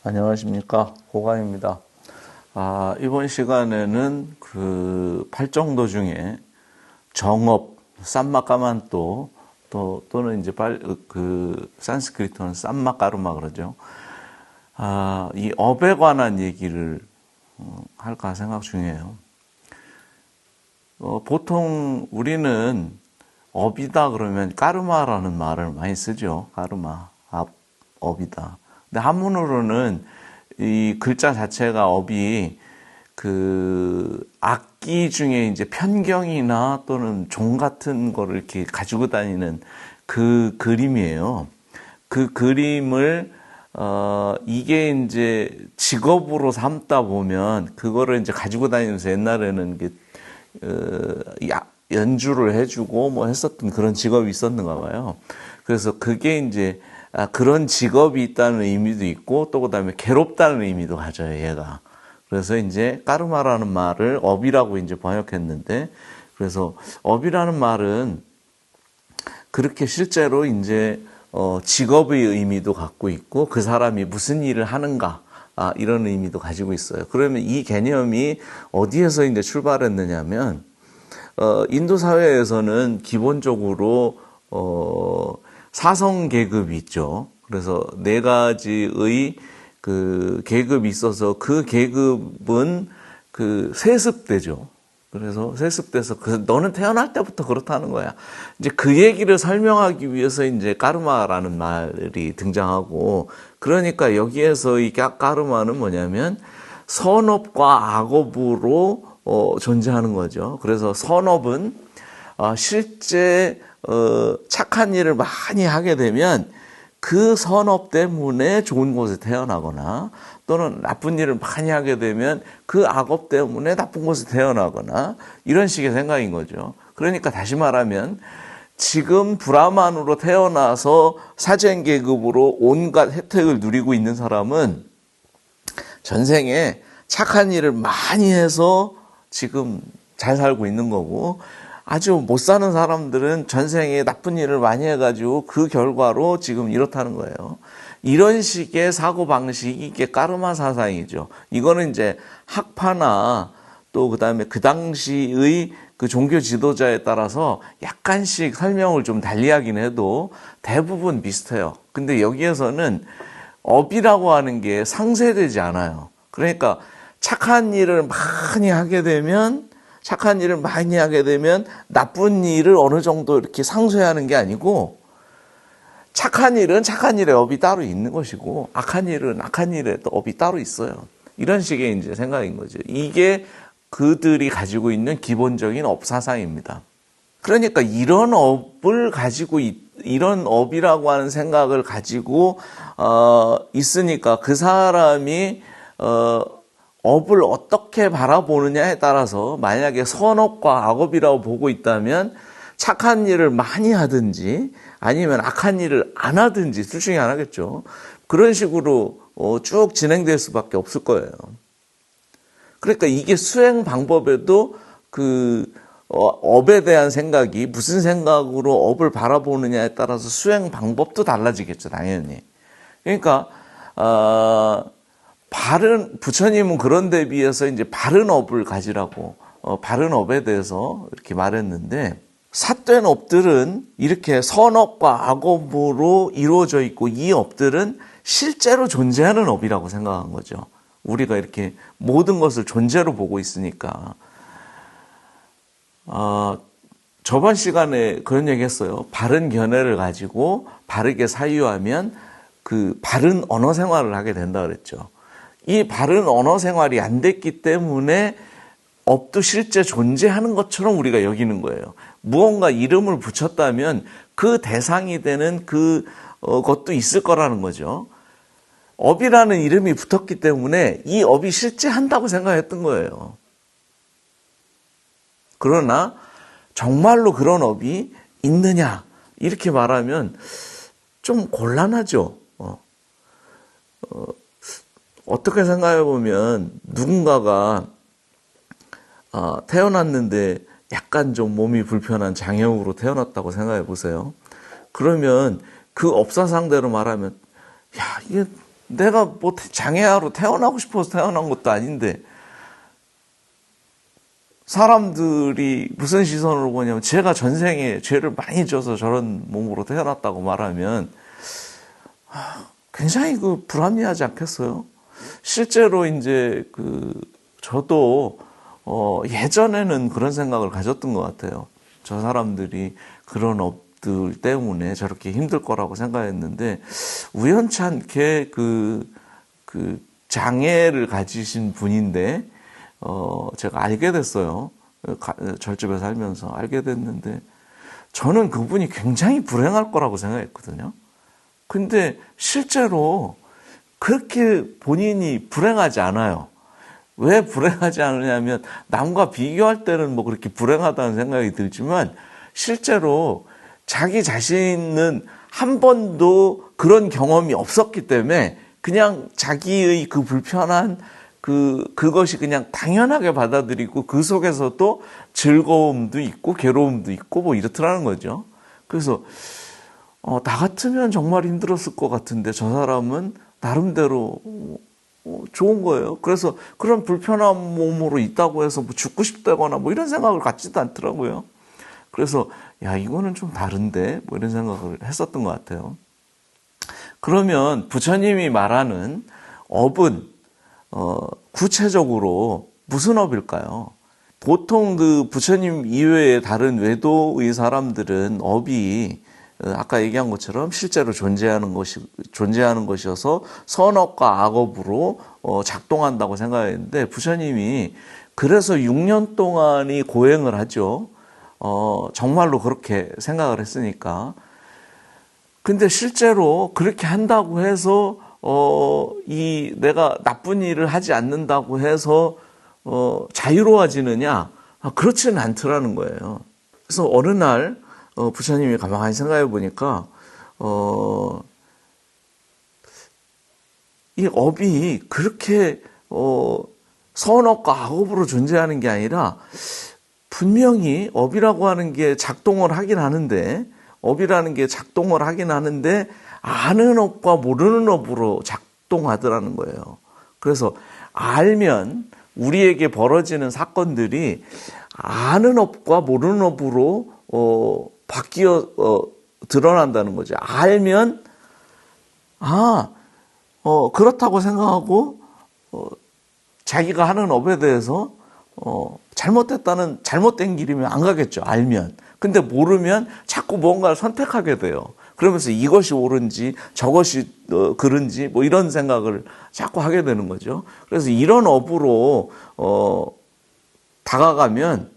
안녕하십니까. 고강입니다. 이번 시간에는 그 팔정도 중에 정업, 쌈마까만또, 또는 이제 산스크리트는 쌈마까르마 그러죠. 이 업에 관한 얘기를 할까 생각 중이에요. 보통 우리는 업이다 그러면 까르마라는 말을 많이 쓰죠. 까르마, 업이다. 근데 한문으로는 이 글자 자체가 업이 그 악기 중에 이제 편경이나 또는 종 같은 거를 이렇게 가지고 다니는 그 그림이에요. 그 그림을 이게 이제 직업으로 삼다 보면 그거를 이제 가지고 다니면서 옛날에는 연주를 해주고 뭐 했었던 그런 직업이 있었는가 봐요. 그래서 그게 이제 그런 직업이 있다는 의미도 있고 또 그다음에 괴롭다는 의미도 가져요, 얘가. 그래서 이제 까르마라는 말을 업이라고 이제 번역했는데, 그래서 업이라는 말은 그렇게 실제로 이제 직업의 의미도 갖고 있고 그 사람이 무슨 일을 하는가 이런 의미도 가지고 있어요. 그러면 이 개념이 어디에서 이제 출발했느냐면 인도 사회에서는 기본적으로 사성 계급이 있죠. 그래서 네 가지의 그 계급이 있어서 그 계급은 그 세습되죠. 그래서 세습돼서 너는 태어날 때부터 그렇다는 거야. 이제 그 얘기를 설명하기 위해서 이제 까르마라는 말이 등장하고, 그러니까 여기에서 이 까르마는 뭐냐면 선업과 악업으로 존재하는 거죠. 그래서 선업은 실제 착한 일을 많이 하게 되면 그 선업 때문에 좋은 곳에 태어나거나, 또는 나쁜 일을 많이 하게 되면 그 악업 때문에 나쁜 곳에 태어나거나, 이런 식의 생각인 거죠. 그러니까 다시 말하면 지금 브라만으로 태어나서 사제인 계급으로 온갖 혜택을 누리고 있는 사람은 전생에 착한 일을 많이 해서 지금 잘 살고 있는 거고, 아주 못 사는 사람들은 전생에 나쁜 일을 많이 해가지고 그 결과로 지금 이렇다는 거예요. 이런 식의 사고방식이 이게 까르마 사상이죠. 이거는 이제 학파나 또 그다음에 그 당시의 그 종교 지도자에 따라서 약간씩 설명을 좀 달리하긴 해도 대부분 비슷해요. 근데 여기에서는 업이라고 하는 게 상쇄되지 않아요. 그러니까 착한 일을 많이 하게 되면 나쁜 일을 어느 정도 이렇게 상쇄하는 게 아니고, 착한 일은 착한 일의 업이 따로 있는 것이고, 악한 일은 악한 일의 또 업이 따로 있어요. 이런 식의 이제 생각인 거죠. 이게 그들이 가지고 있는 기본적인 업 사상입니다. 그러니까 이런 업이라고 하는 생각을 가지고 있으니까 그 사람이 업을 어떻게 바라보느냐에 따라서, 만약에 선업과 악업이라고 보고 있다면 착한 일을 많이 하든지 아니면 악한 일을 안 하든지 둘 중에 하나겠죠. 그런 식으로 쭉 진행될 수밖에 없을 거예요. 그러니까 이게 수행 방법에도 업에 대한 생각이 무슨 생각으로 업을 바라보느냐에 따라서 수행 방법도 달라지겠죠, 당연히. 그러니까 부처님은 그런 데 비해서 이제 바른 업을 가지라고, 바른 업에 대해서 이렇게 말했는데, 삿된 업들은 이렇게 선업과 악업으로 이루어져 있고, 이 업들은 실제로 존재하는 업이라고 생각한 거죠. 우리가 이렇게 모든 것을 존재로 보고 있으니까. 저번 시간에 그런 얘기 했어요. 바른 견해를 가지고 바르게 사유하면 그 바른 언어 생활을 하게 된다 그랬죠. 이 바른 언어 생활이 안 됐기 때문에 업도 실제 존재하는 것처럼 우리가 여기는 거예요. 무언가 이름을 붙였다면 그 대상이 되는 것도 있을 거라는 거죠. 업이라는 이름이 붙었기 때문에 이 업이 실제 한다고 생각했던 거예요. 그러나 정말로 그런 업이 있느냐 이렇게 말하면 좀 곤란하죠. 어떻게 생각해 보면 누군가가 태어났는데 약간 좀 몸이 불편한 장애우로 태어났다고 생각해 보세요. 그러면 그 업사상대로 말하면, 야, 이게 내가 뭐 장애아로 태어나고 싶어서 태어난 것도 아닌데 사람들이 무슨 시선으로 보냐면 제가 전생에 죄를 많이 져서 저런 몸으로 태어났다고 말하면 굉장히 불합리하지 않겠어요? 실제로 이제 저도 예전에는 그런 생각을 가졌던 것 같아요. 저 사람들이 그런 업들 때문에 저렇게 힘들 거라고 생각했는데 우연치 않게 그 장애를 가지신 분인데 제가 알게 됐어요. 절집에 살면서 알게 됐는데 저는 그분이 굉장히 불행할 거라고 생각했거든요. 근데 실제로 그렇게 본인이 불행하지 않아요. 왜 불행하지 않으냐면 남과 비교할 때는 뭐 그렇게 불행하다는 생각이 들지만 실제로 자기 자신은 한 번도 그런 경험이 없었기 때문에 그냥 자기의 그 불편한 그것이 그냥 당연하게 받아들이고 그 속에서도 즐거움도 있고 괴로움도 있고 뭐 이렇더라는 거죠. 그래서 나 같으면 정말 힘들었을 것 같은데 저 사람은 나름대로 좋은 거예요. 그래서 그런 불편한 몸으로 있다고 해서 뭐 죽고 싶다거나 뭐 이런 생각을 갖지도 않더라고요. 그래서 야 이거는 좀 다른데 뭐 이런 생각을 했었던 것 같아요. 그러면 부처님이 말하는 업은 구체적으로 무슨 업일까요? 보통 그 부처님 이외의 다른 외도의 사람들은 업이 아까 얘기한 것처럼 실제로 존재하는 것이어서 선업과 악업으로 작동한다고 생각했는데 부처님이 그래서 6년 동안이 고행을 하죠. 정말로 그렇게 생각을 했으니까. 근데 실제로 그렇게 한다고 해서 내가 나쁜 일을 하지 않는다고 해서 자유로워지느냐? 그렇지는 않더라는 거예요. 그래서 어느 날 부처님이 가만히 생각해 보니까 이 업이 그렇게 선업과 악업으로 존재하는 게 아니라 분명히 업이라고 하는 게 작동을 하긴 하는데 업이라는 게 작동을 하긴 하는데 아는 업과 모르는 업으로 작동하더라는 거예요. 그래서 알면 우리에게 벌어지는 사건들이 아는 업과 모르는 업으로 바뀌어 드러난다는 거죠. 알면 그렇다고 생각하고 자기가 하는 업에 대해서 잘못된 길이면 안 가겠죠. 알면. 근데 모르면 자꾸 뭔가를 선택하게 돼요. 그러면서 이것이 옳은지 저것이 그른지 뭐 이런 생각을 자꾸 하게 되는 거죠. 그래서 이런 업으로 다가가면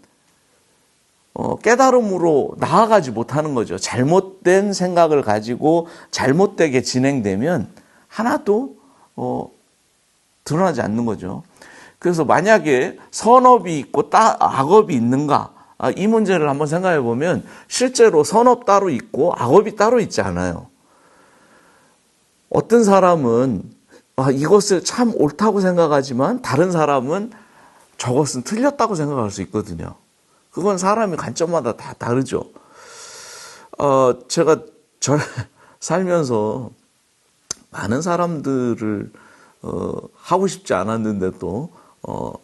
깨달음으로 나아가지 못하는 거죠. 잘못된 생각을 가지고 잘못되게 진행되면 하나도 드러나지 않는 거죠. 그래서 만약에 선업이 있고 악업이 있는가? 이 문제를 한번 생각해 보면 실제로 선업 따로 있고 악업이 따로 있지 않아요. 어떤 사람은 이것을 참 옳다고 생각하지만 다른 사람은 저것은 틀렸다고 생각할 수 있거든요. 그건 사람의 관점마다 다 다르죠. 제가 살면서 많은 사람들을 하고 싶지 않았는데도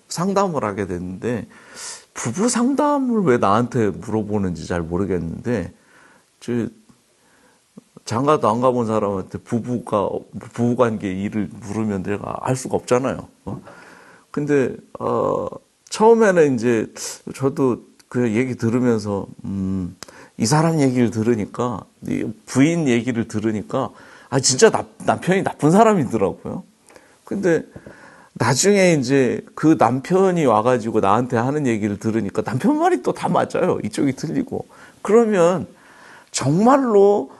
상담을 하게 됐는데 부부 상담을 왜 나한테 물어보는지 잘 모르겠는데 장가도 안 가본 사람한테 부부관계 일을 물으면 내가 알 수가 없잖아요. 근데 처음에는 이제 저도 그 얘기 들으면서 이 사람 얘기를 들으니까 부인 얘기를 들으니까 진짜 남편이 나쁜 사람이더라고요. 근데 나중에 이제 그 남편이 와가지고 나한테 하는 얘기를 들으니까 남편 말이 또 다 맞아요. 이쪽이 틀리고. 그러면 정말로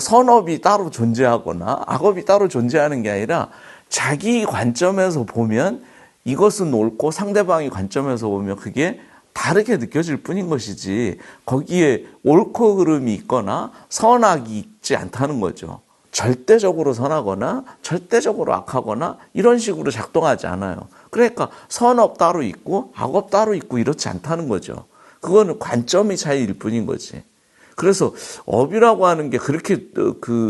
선업이 따로 존재하거나 악업이 따로 존재하는 게 아니라 자기 관점에서 보면 이것은 옳고 상대방의 관점에서 보면 그게 다르게 느껴질 뿐인 것이지 거기에 옳고 그름이 있거나 선악이 있지 않다는 거죠. 절대적으로 선하거나 절대적으로 악하거나 이런 식으로 작동하지 않아요. 그러니까 선업 따로 있고 악업 따로 있고 이렇지 않다는 거죠. 그거는 관점의 차이일 뿐인 거지. 그래서 업이라고 하는 게 그렇게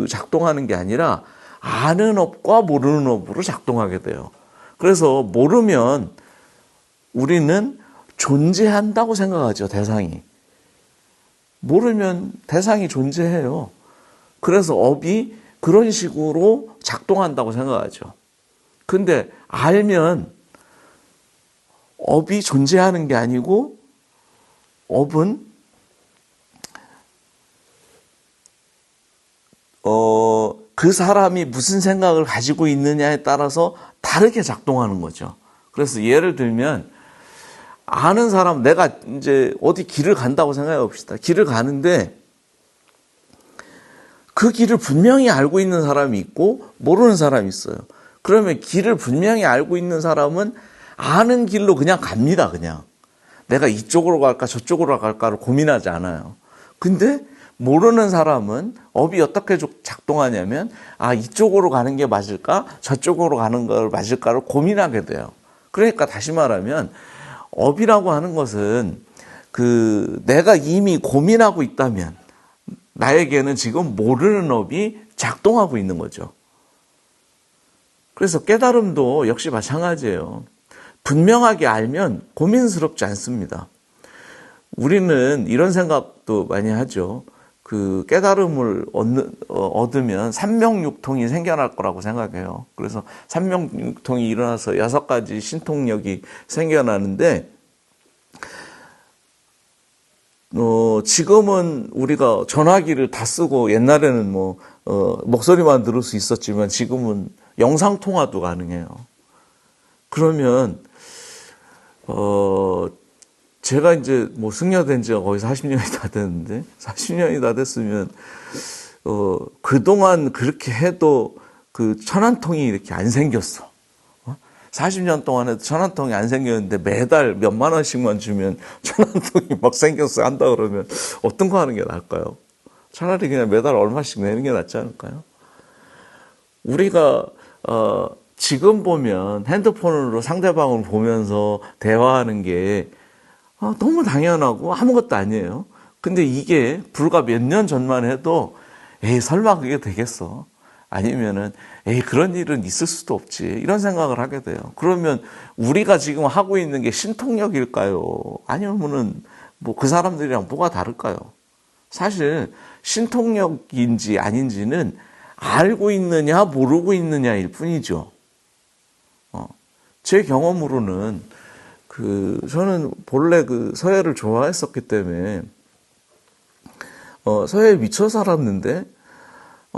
작동하는 게 아니라 아는 업과 모르는 업으로 작동하게 돼요. 그래서 모르면 우리는 존재한다고 생각하죠, 대상이. 모르면 대상이 존재해요. 그래서 업이 그런 식으로 작동한다고 생각하죠. 근데 알면 업이 존재하는 게 아니고 업은 그 사람이 무슨 생각을 가지고 있느냐에 따라서 다르게 작동하는 거죠. 그래서 예를 들면 아는 사람, 내가 이제 어디 길을 간다고 생각해 봅시다. 길을 가는데 그 길을 분명히 알고 있는 사람이 있고 모르는 사람이 있어요. 그러면 길을 분명히 알고 있는 사람은 아는 길로 그냥 갑니다. 그냥 내가 이쪽으로 갈까 저쪽으로 갈까를 고민하지 않아요. 근데 모르는 사람은 업이 어떻게 작동하냐면 이쪽으로 가는 게 맞을까 저쪽으로 가는 걸 맞을까를 고민하게 돼요. 그러니까 다시 말하면 업이라고 하는 것은 내가 이미 고민하고 있다면 나에게는 지금 모르는 업이 작동하고 있는 거죠. 그래서 깨달음도 역시 마찬가지예요. 분명하게 알면 고민스럽지 않습니다. 우리는 이런 생각도 많이 하죠. 깨달음을 얻으면 삼명육통이 생겨날 거라고 생각해요. 그래서 삼명육통이 일어나서 6가지 신통력이 생겨나는데, 지금은 우리가 전화기를 다 쓰고 옛날에는 목소리만 들을 수 있었지만 지금은 영상통화도 가능해요. 그러면, 제가 이제 승려된 지가 거의 40년이 다 됐는데, 40년이 다 됐으면, 그동안 그렇게 해도 천안통이 이렇게 안 생겼어. 40년 동안 해도 천안통이 안 생겼는데 매달 몇만 원씩만 주면 천안통이 막 생겼어 한다 그러면 어떤 거 하는 게 나을까요? 차라리 그냥 매달 얼마씩 내는 게 낫지 않을까요? 우리가, 지금 보면 핸드폰으로 상대방을 보면서 대화하는 게 너무 당연하고 아무것도 아니에요. 근데 이게 불과 몇 년 전만 해도 설마 그게 되겠어? 아니면은 그런 일은 있을 수도 없지. 이런 생각을 하게 돼요. 그러면 우리가 지금 하고 있는 게 신통력일까요? 아니면은 그 사람들이랑 뭐가 다를까요? 사실 신통력인지 아닌지는 알고 있느냐 모르고 있느냐일 뿐이죠. 제 경험으로는 저는 본래 서예를 좋아했었기 때문에 서예에 미쳐 살았는데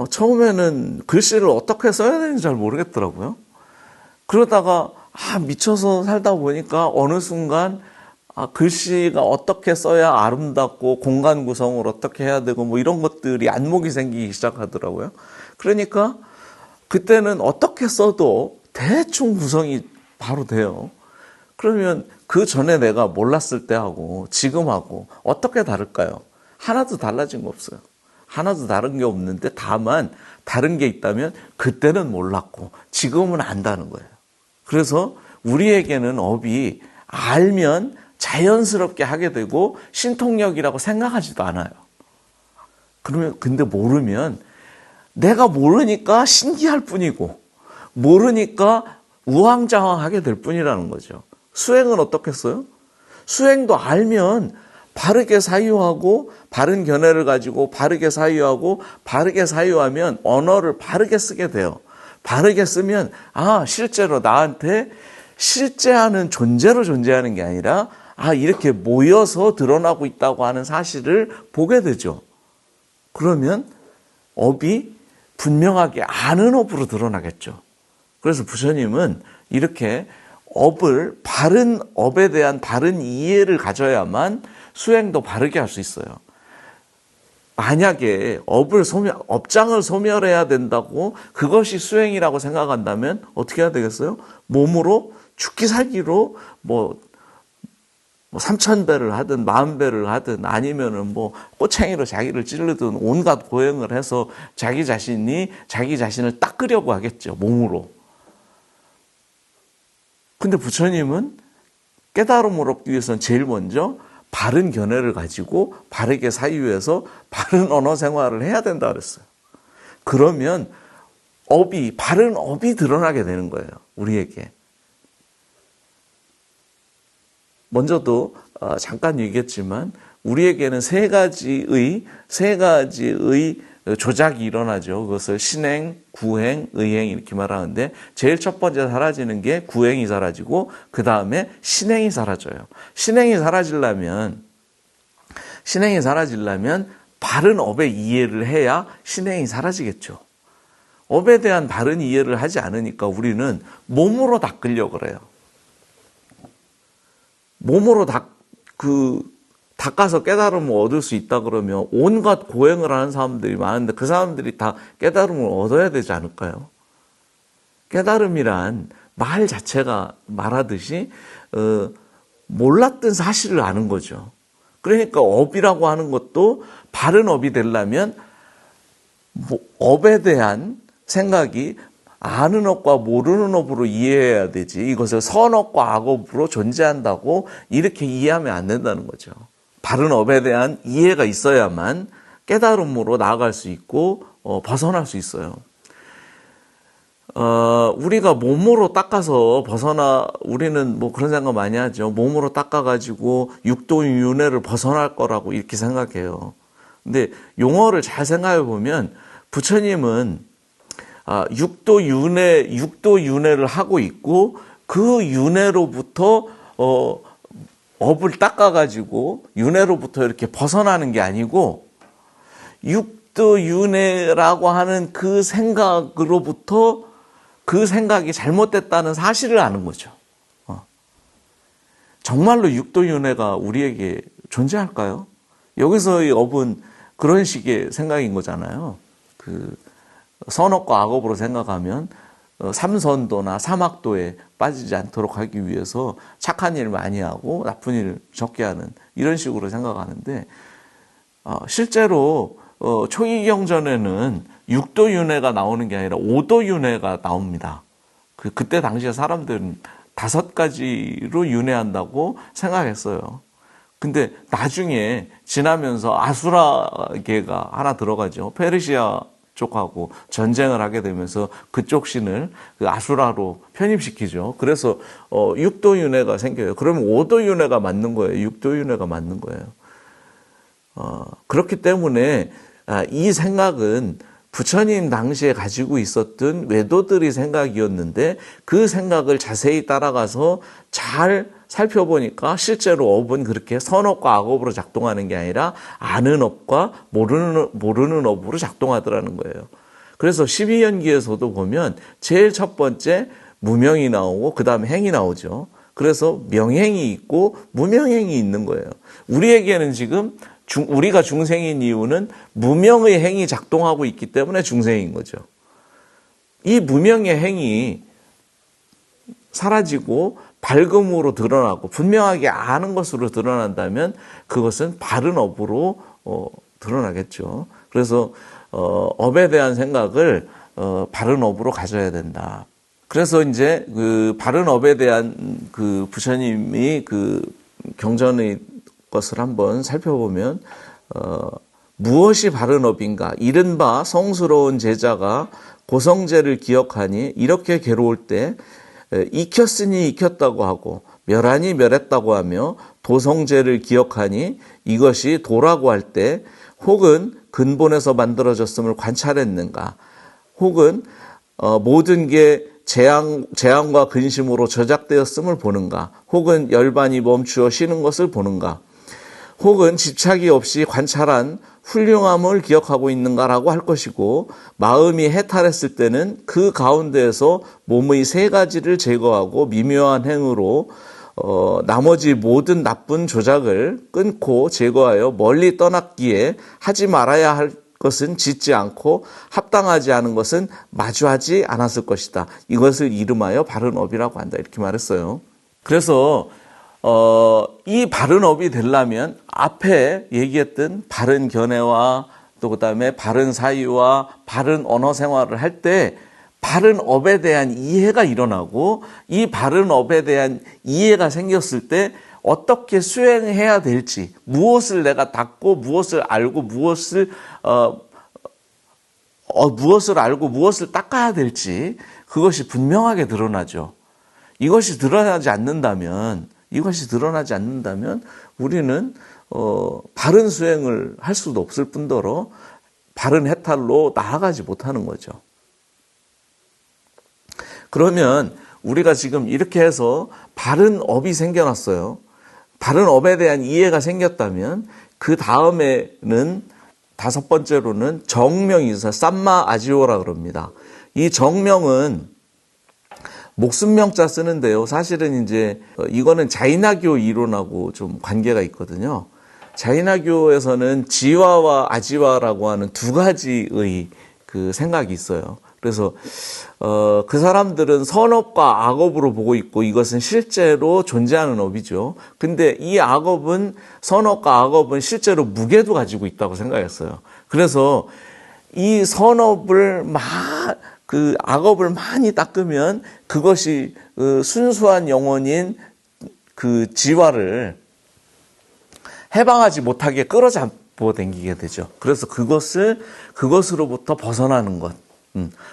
처음에는 글씨를 어떻게 써야 되는지 잘 모르겠더라고요. 그러다가 미쳐서 살다 보니까 어느 순간 글씨가 어떻게 써야 아름답고 공간 구성을 어떻게 해야 되고 이런 것들이 안목이 생기기 시작하더라고요. 그러니까 그때는 어떻게 써도 대충 구성이 바로 돼요. 그러면 그 전에 내가 몰랐을 때하고 지금하고 어떻게 다를까요? 하나도 달라진 거 없어요. 하나도 다른 게 없는데 다만 다른 게 있다면 그때는 몰랐고 지금은 안다는 거예요. 그래서 우리에게는 업이 알면 자연스럽게 하게 되고 신통력이라고 생각하지도 않아요. 그러면 근데 모르면 내가 모르니까 신기할 뿐이고 모르니까 우왕좌왕하게 될 뿐이라는 거죠. 수행은 어떻겠어요? 수행도 알면 바르게 사유하고 바른 견해를 가지고 바르게 사유하고 바르게 사유하면 언어를 바르게 쓰게 돼요. 바르게 쓰면 실제로 나한테 실제하는 존재로 존재하는 게 아니라 이렇게 모여서 드러나고 있다고 하는 사실을 보게 되죠. 그러면 업이 분명하게 아는 업으로 드러나겠죠. 그래서 부처님은 이렇게 바른 업에 대한 바른 이해를 가져야만 수행도 바르게 할 수 있어요. 만약에 업장을 소멸해야 된다고 그것이 수행이라고 생각한다면 어떻게 해야 되겠어요? 몸으로 죽기 살기로 3,000배를 하든 40,000배를 하든 아니면은 꼬챙이로 자기를 찌르든 온갖 고행을 해서 자기 자신을 닦으려고 하겠죠. 몸으로. 근데 부처님은 깨달음을 얻기 위해서는 제일 먼저 바른 견해를 가지고 바르게 사유해서 바른 언어 생활을 해야 된다 그랬어요. 그러면 바른 업이 드러나게 되는 거예요. 우리에게. 먼저도 잠깐 얘기했지만 우리에게는 세 가지의 조작이 일어나죠. 그것을 신행, 구행, 의행 이렇게 말하는데 제일 첫 번째 사라지는 게 구행이 사라지고 그 다음에 신행이 사라져요. 신행이 사라지려면 바른 업의 이해를 해야 신행이 사라지겠죠. 업에 대한 바른 이해를 하지 않으니까 우리는 몸으로 닦으려고 그래요. 몸으로 닦아서 깨달음을 얻을 수 있다 그러면 온갖 고행을 하는 사람들이 많은데 그 사람들이 다 깨달음을 얻어야 되지 않을까요? 깨달음이란 말 자체가 말하듯이 몰랐던 사실을 아는 거죠. 그러니까 업이라고 하는 것도 바른 업이 되려면 업에 대한 생각이 아는 업과 모르는 업으로 이해해야 되지 이것을 선업과 악업으로 존재한다고 이렇게 이해하면 안 된다는 거죠. 바른 업에 대한 이해가 있어야만 깨달음으로 나아갈 수 있고 벗어날 수 있어요. 우리가 몸으로 닦아서 우리는 뭐 그런 생각 많이 하죠. 몸으로 닦아가지고 육도윤회를 벗어날 거라고 이렇게 생각해요. 근데 용어를 잘 생각해 보면 부처님은 육도윤회를 하고 있고 그 윤회로부터 업을 닦아가지고 윤회로부터 이렇게 벗어나는 게 아니고 육도윤회라고 하는 그 생각으로부터 그 생각이 잘못됐다는 사실을 아는 거죠. 정말로 육도윤회가 우리에게 존재할까요? 여기서의 업은 그런 식의 생각인 거잖아요. 선업과 악업으로 생각하면 삼선도나 사막도에 빠지지 않도록 하기 위해서 착한 일 많이 하고 나쁜 일 적게 하는 이런 식으로 생각하는데 실제로 초기경전에는 육도윤회가 나오는 게 아니라 오도윤회가 나옵니다. 그때 당시에 사람들은 5가지로 윤회한다고 생각했어요. 근데 나중에 지나면서 아수라계가 하나 들어가죠. 페르시아 쪽하고 전쟁을 하게 되면서 그쪽 신을 아수라로 편입시키죠. 그래서 육도윤회가 생겨요. 그러면 오도윤회가 맞는 거예요. 육도윤회가 맞는 거예요. 그렇기 때문에 이 생각은 부처님 당시에 가지고 있었던 외도들의 생각이었는데 그 생각을 자세히 따라가서 잘 살펴보니까 실제로 업은 그렇게 선업과 악업으로 작동하는 게 아니라 아는 업과 모르는 업으로 작동하더라는 거예요. 그래서 12연기에서도 보면 제일 첫 번째 무명이 나오고 그 다음에 행이 나오죠. 그래서 명행이 있고 무명행이 있는 거예요. 우리에게는 지금 우리가 중생인 이유는 무명의 행이 작동하고 있기 때문에 중생인 거죠. 이 무명의 행이 사라지고 밝음으로 드러나고 분명하게 아는 것으로 드러난다면 그것은 바른 업으로 드러나겠죠. 그래서 업에 대한 생각을 바른 업으로 가져야 된다. 그래서 이제 그 바른 업에 대한 그 부처님이 그 경전의 것을 한번 살펴보면 무엇이 바른 업인가? 이른바 성스러운 제자가 고성제를 기억하니 이렇게 괴로울 때 익혔으니 익혔다고 하고 멸하니 멸했다고 하며 도성제를 기억하니 이것이 도라고 할 때 혹은 근본에서 만들어졌음을 관찰했는가? 혹은 모든 게 재앙과 근심으로 저작되었음을 보는가? 혹은 열반이 멈추어 쉬는 것을 보는가? 혹은 집착이 없이 관찰한 훌륭함을 기억하고 있는가라고 할 것이고 마음이 해탈했을 때는 그 가운데에서 몸의 3가지를 제거하고 미묘한 행으로 나머지 모든 나쁜 조작을 끊고 제거하여 멀리 떠났기에 하지 말아야 할 것은 짓지 않고 합당하지 않은 것은 마주하지 않았을 것이다. 이것을 이름하여 바른 업이라고 한다. 이렇게 말했어요. 그래서 이 바른 업이 되려면 앞에 얘기했던 바른 견해와 또 그다음에 바른 사유와 바른 언어 생활을 할 때 바른 업에 대한 이해가 일어나고 이 바른 업에 대한 이해가 생겼을 때 어떻게 수행해야 될지 무엇을 내가 닦고 무엇을 알고 무엇을 무엇을 알고 무엇을 닦아야 될지 그것이 분명하게 드러나죠. 이것이 드러나지 않는다면 우리는 바른 수행을 할 수도 없을 뿐더러 바른 해탈로 나아가지 못하는 거죠. 그러면 우리가 지금 이렇게 해서 바른 업이 생겨났어요. 바른 업에 대한 이해가 생겼다면 그 다음에는 다섯 번째로는 정명이 있어요. 쌈마 아지오라 그럽니다. 이 정명은 목숨명자 쓰는데요. 사실은 이제 이거는 자이나교 이론하고 좀 관계가 있거든요. 자이나교에서는 지와와 아지와라고 하는 두 가지의 그 생각이 있어요. 그래서 그 사람들은 선업과 악업으로 보고 있고 이것은 실제로 존재하는 업이죠. 근데 이 악업은 선업과 악업은 실제로 무게도 가지고 있다고 생각했어요. 그래서 이 선업을 그 악업을 많이 닦으면 그것이 순수한 영혼인 그 지와를 해방하지 못하게 끌어잡고 당기게 되죠. 그래서 그것으로부터 벗어나는 것.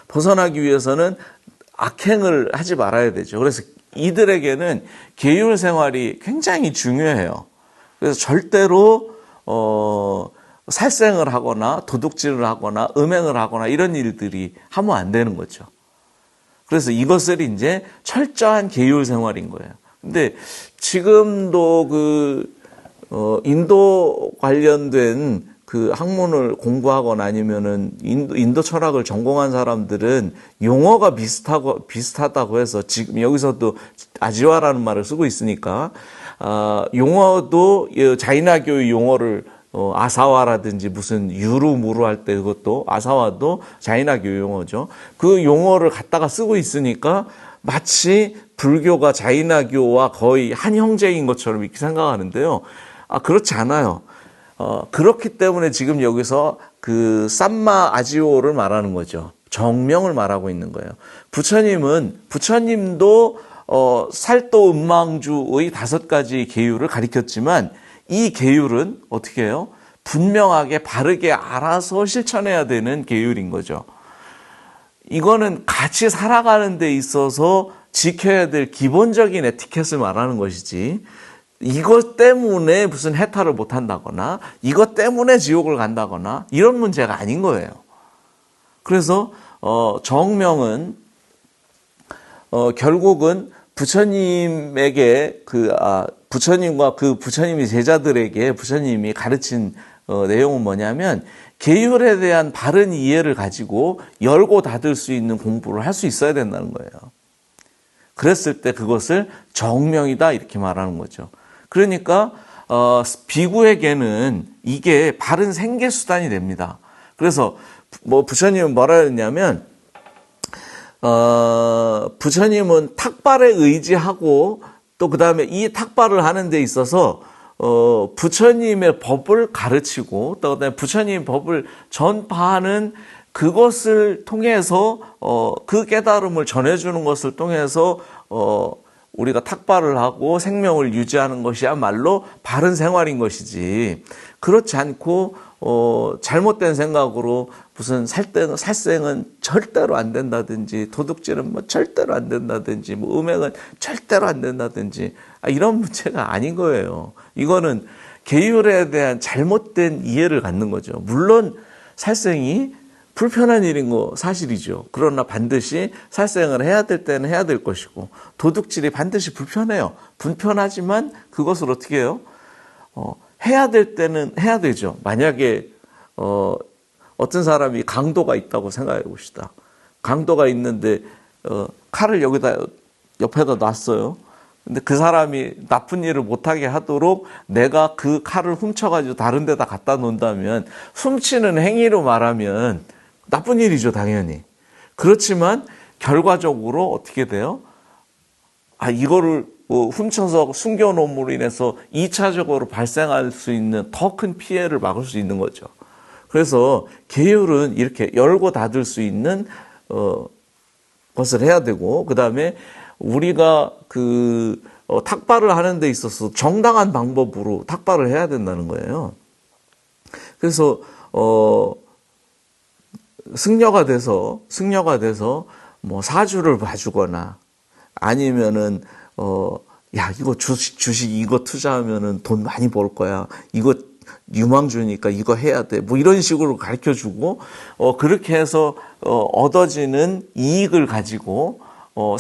벗어나기 위해서는 악행을 하지 말아야 되죠. 그래서 이들에게는 계율 생활이 굉장히 중요해요. 그래서 절대로 살생을 하거나 도둑질을 하거나 음행을 하거나 이런 일들이 하면 안 되는 거죠. 그래서 이것을 이제 철저한 계율 생활인 거예요. 근데 지금도 인도 관련된 그 학문을 공부하거나 아니면은 인도 철학을 전공한 사람들은 용어가 비슷하다고 해서 지금 여기서도 아지와라는 말을 쓰고 있으니까, 용어도 자이나교의 용어를 아사와라든지 무슨 유루무루 할 때 그것도 아사와도 자이나교 용어죠. 그 용어를 갖다가 쓰고 있으니까 마치 불교가 자이나교와 거의 한 형제인 것처럼 이렇게 생각하는데요. 그렇지 않아요. 그렇기 때문에 지금 여기서 그 쌈마 아지오를 말하는 거죠. 정명을 말하고 있는 거예요. 부처님도 살도 음망주의 5가지 계율을 가리켰지만 이 계율은 어떻게 해요? 분명하게 바르게 알아서 실천해야 되는 계율인 거죠. 이거는 같이 살아가는 데 있어서 지켜야 될 기본적인 에티켓을 말하는 것이지, 이것 때문에 무슨 해탈을 못 한다거나 이것 때문에 지옥을 간다거나 이런 문제가 아닌 거예요. 그래서 정명은 결국은 부처님에게 부처님과 그 부처님의 제자들에게 부처님이 가르친 내용은 뭐냐면, 계율에 대한 바른 이해를 가지고 열고 닫을 수 있는 공부를 할 수 있어야 된다는 거예요. 그랬을 때 그것을 정명이다 이렇게 말하는 거죠. 그러니까 비구에게는 이게 바른 생계수단이 됩니다. 그래서 부처님은 뭐라 했냐면, 부처님은 탁발에 의지하고 또 그 다음에 이 탁발을 하는 데 있어서 부처님의 법을 가르치고 또 그다음에 부처님의 법을 전파하는 그것을 통해서 그 깨달음을 전해주는 것을 통해서 우리가 탁발을 하고 생명을 유지하는 것이야말로 바른 생활인 것이지, 그렇지 않고 잘못된 생각으로 무슨 살생은 절대로 안 된다든지 도둑질은 절대로 안 된다든지 음행은 절대로 안 된다든지 이런 문제가 아닌 거예요. 이거는 계율에 대한 잘못된 이해를 갖는 거죠. 물론 살생이 불편한 일인 거 사실이죠. 그러나 반드시 살생을 해야 될 때는 해야 될 것이고, 도둑질이 반드시 불편해요. 불편하지만 그것을 어떻게 해요? 해야 될 때는 해야 되죠. 만약에 어떤 사람이 강도가 있다고 생각해 봅시다. 강도가 있는데 칼을 여기다 옆에다 놨어요. 근데 그 사람이 나쁜 일을 못하게 하도록 내가 그 칼을 훔쳐가지고 다른 데다 갖다 놓는다면, 훔치는 행위로 말하면 나쁜 일이죠, 당연히. 그렇지만 결과적으로 어떻게 돼요? 이거를 훔쳐서 숨겨놓음으로 인해서 2차적으로 발생할 수 있는 더 큰 피해를 막을 수 있는 거죠. 그래서 계율은 이렇게 열고 닫을 수 있는 것을 해야 되고, 그 다음에 우리가 탁발을 하는 데 있어서 정당한 방법으로 탁발을 해야 된다는 거예요. 그래서 승려가 돼서 뭐 사주를 봐주거나 아니면은 야, 이거 주식 이거 투자하면은 돈 많이 벌 거야. 이거 유망주니까 이거 해야 돼. 뭐 이런 식으로 가르쳐 주고, 그렇게 해서, 얻어지는 이익을 가지고,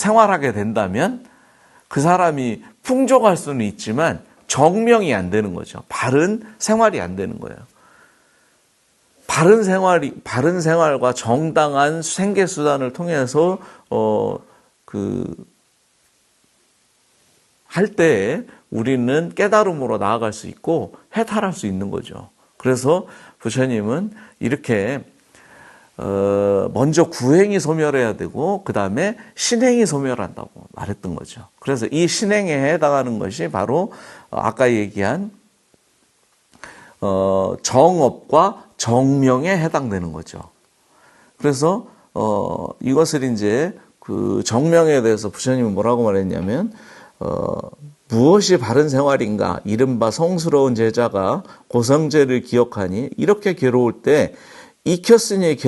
생활하게 된다면 그 사람이 풍족할 수는 있지만 정명이 안 되는 거죠. 바른 생활이 안 되는 거예요. 바른 생활과 정당한 생계수단을 통해서, 할 때에 우리는 깨달음으로 나아갈 수 있고 해탈할 수 있는 거죠. 그래서 부처님은 이렇게 먼저 구행이 소멸해야 되고 그 다음에 신행이 소멸한다고 말했던 거죠. 그래서 이 신행에 해당하는 것이 바로 아까 얘기한 정업과 정명에 해당되는 거죠. 그래서 이것을 이제 그 정명에 대해서 부처님은 뭐라고 말했냐면 무엇이 바른 생활인가? 이른바 성스러운 제자가 고성제를 기억하니 이렇게 괴로울 때 익혔으니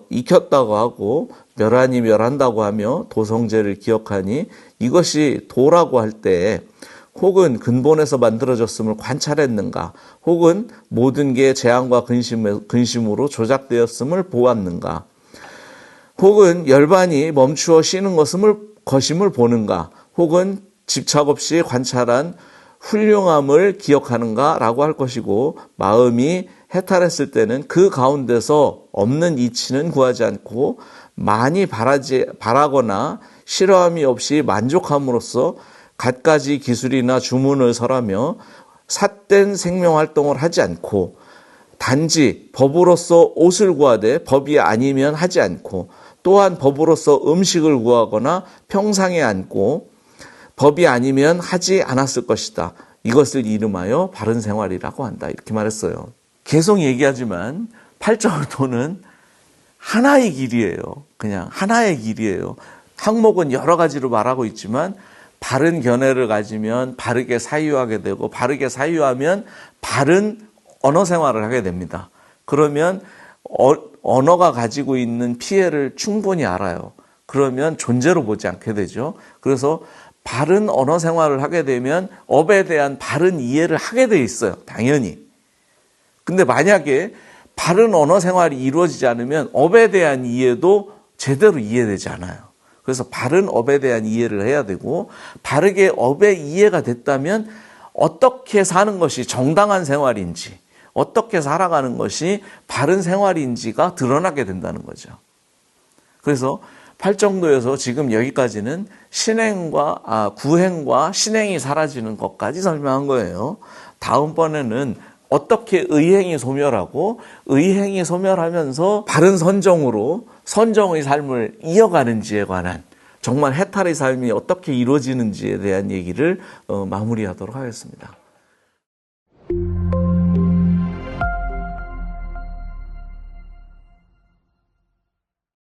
익혔다고 하고 멸하니 멸한다고 하며 도성제를 기억하니 이것이 도라고 할 때 혹은 근본에서 만들어졌음을 관찰했는가? 혹은 모든 게 재앙과 근심으로 조작되었음을 보았는가? 혹은 열반이 멈추어 쉬는 것임을 보는가? 혹은 집착 없이 관찰한 훌륭함을 기억하는가라고 할 것이고 마음이 해탈했을 때는 그 가운데서 없는 이치는 구하지 않고 많이 바라거나 싫어함이 없이 만족함으로써 갖가지 기술이나 주문을 설하며 삿된 생명활동을 하지 않고 단지 법으로서 옷을 구하되 법이 아니면 하지 않고 또한 법으로서 음식을 구하거나 평상에 앉고 법이 아니면 하지 않았을 것이다. 이것을 이름하여 바른 생활이라고 한다. 이렇게 말했어요. 계속 얘기하지만 팔정도는 하나의 길이에요. 그냥 하나의 길이에요. 항목은 여러 가지로 말하고 있지만 바른 견해를 가지면 바르게 사유하게 되고 바르게 사유하면 바른 언어 생활을 하게 됩니다. 그러면 언어가 가지고 있는 피해를 충분히 알아요. 그러면 존재로 보지 않게 되죠. 그래서 바른 언어 생활을 하게 되면 업에 대한 바른 이해를 하게 돼 있어요. 당연히. 근데 만약에 바른 언어 생활이 이루어지지 않으면 업에 대한 이해도 제대로 이해되지 않아요. 그래서 바른 업에 대한 이해를 해야 되고 바르게 업의 이해가 됐다면 어떻게 사는 것이 정당한 생활인지 어떻게 살아가는 것이 바른 생활인지가 드러나게 된다는 거죠. 그래서 팔정도에서 지금 여기까지는 구행과 신행이 사라지는 것까지 설명한 거예요. 다음번에는 어떻게 의행이 소멸하고 의행이 소멸하면서 바른 선정의 삶을 이어가는지에 관한 정말 해탈의 삶이 어떻게 이루어지는지에 대한 얘기를 마무리하도록 하겠습니다.